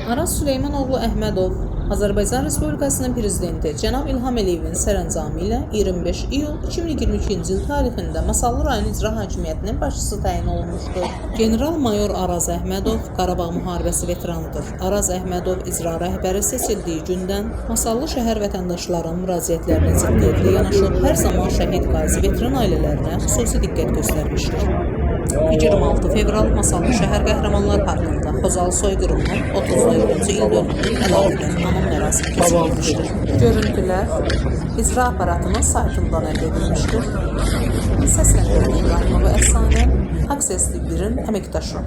Araz Süleymanoğlu Əhmədov, Azərbaycan Respublikasının Prezidenti Cənab İlham Əliyevin sərəncamı ilə 25 iyul 2022-ci il tarixində Masallı rayon icra hakimiyyətinin başçısı təyin olunmuşdur. General-mayor Araz Əhmədov Qarabağ müharibəsi veteranıdır. Araz Əhmədov icra rəhbəri seçildiyi gündən Masallı şəhər vətəndaşlarının müraciətlərinə ciddiyyətlə yanaşıb, hər zaman şəhid qazi veteran ailələrinə xüsusi diqqət göstərmişdir. 26 fevral Masallı şəhər qəhrəmanlar parkında Xozalı soyqırımının 34-cü il dönümünün əlaqədar anım mərasimi keçirilmişdir. Görüntülər icra aparatının saytından əldə edilmişdir. Səsləndirmə İbrahimova Əfsanə, Access TV1-in əməkdaşı.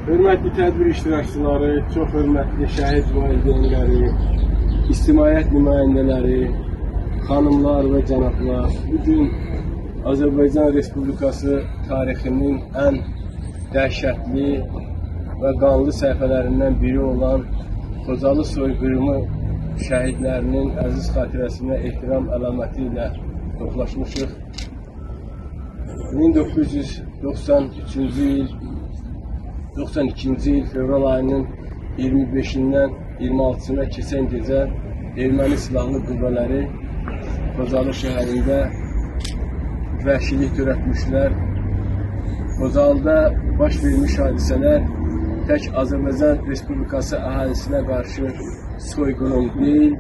Hörmətli tədbir iştirakçıları, çox hörmətli şəhid valideynləri, ictimaiyyət nümayəndələri, xanımlar və cənablar, bugün Azərbaycan Respublikası tarixinin ən dəhşətli və qanlı səhifələrindən biri olan Xozalı soyqırımı şəhidlərinin əziz xatirəsinə ehtiram əlaməti ilə toplaşmışıq. 1992-ci il fevral ayının 25-dən 26-sına keçən gecə erməni silahlı qüvvələri Xozalı şəhərində vəhşilik törətmişlər. Xozalıda baş vermiş hadisələr tək Azərbaycan Respublikası əhalisinə qarşı soyqırım deyil,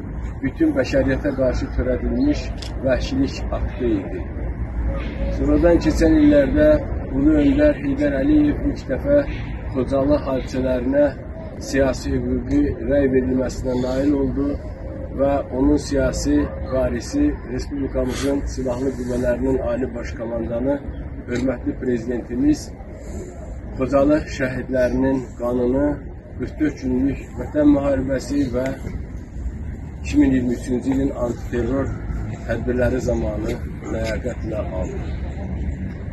bütün bəşəriyyətə qarşı törədilmiş vəhşilik aktı idi. Sonradan keçən illərdə Ulu Öndər Heydər Əliyev ilk dəfə Xozalı hadisələrinə siyasi hüquqi rəy verilməsinə nail oldu və onun siyasi varisi Respublikamızın Silahlı Qüvvələrinin Ali Baş Komandanı, hörmətli Prezidentimiz Xozalı şəhidlərinin qanını 44 günlük vətən müharibəsi və 2023-cü ilin antiterror tədbirləri zamanı ləyaqətlə aldı.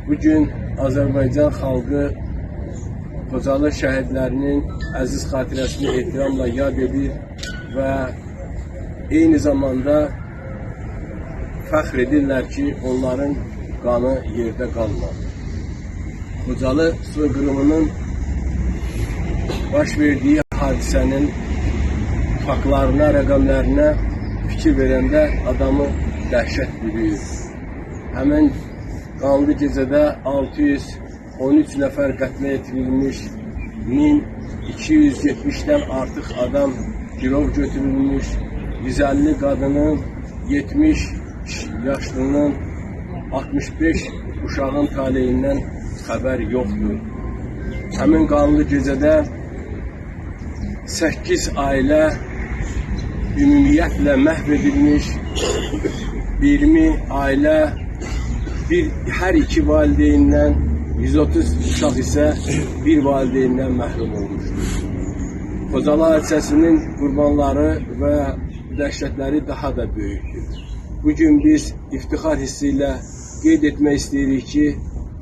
Bugün Azərbaycan xalqı Xozalı şəhidlərinin əziz xatirəsini ehtiramla yad edir və eyni zamanda fəxr edirlər ki, onların qanı yerdə qalmadı. Xozalı soyqırımının baş verdiyi hadisənin faktlarına, rəqəmlərinə fikir verəndə adamı dəhşət bürüyür. Həmin qanlı gecədə 613 nəfər qətlə yetirilmiş, 1270-dən artıq adam girov götürülmüş, 150 qadının, 70 yaşlının, 65 uşağın taleyindən xəbər yoxdur. Həmin qanlı gecədə 8 ailə ümumiyyətlə məhv edilmiş, 20 ailə hər iki valideyndən, 130 uşaq isə bir valideyndən məhrum olmuşdur. Xozalı hadisəsinin qurbanları və dəhşətləri daha da böyükdür. Bugün biz iftixar hissi ilə qeyd etmək istəyirik ki,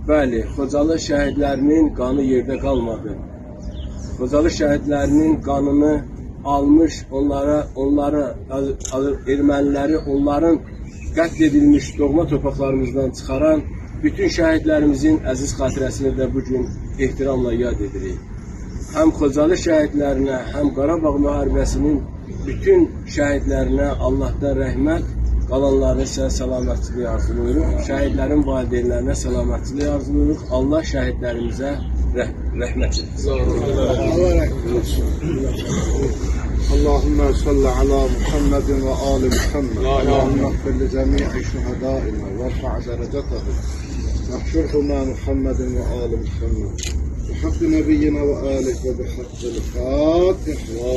bəli, Xocalı şəhidlərinin qanı yerdə qalmadı. Xocalı şəhidlərinin qanını almış, onları erməniləri onların qətl edilmiş doğma torpaqlarımızdan çıxaran bütün şəhidlərimizin əziz xatirəsini də bugün ehtiramla yad edirik. Həm Xocalı şəhidlərinə, həm Qarabağ müharibəsinin bütün şəhidlərinə Allahdan rəhmət, qalanları isə salamətliliyi arzulayırıq. Şəhidlərin valideynlərinə salamətliliyi arzulayırıq. Allah şəhidlərimizə rəhmət etsin. اللهم صل على محمد وآل محمد اللهم اغفر لجميع شهدائنا وارفع درجتهم واحشرهم مع محمد وآل محمد بحق نبينا وآله وبحق الفاتحة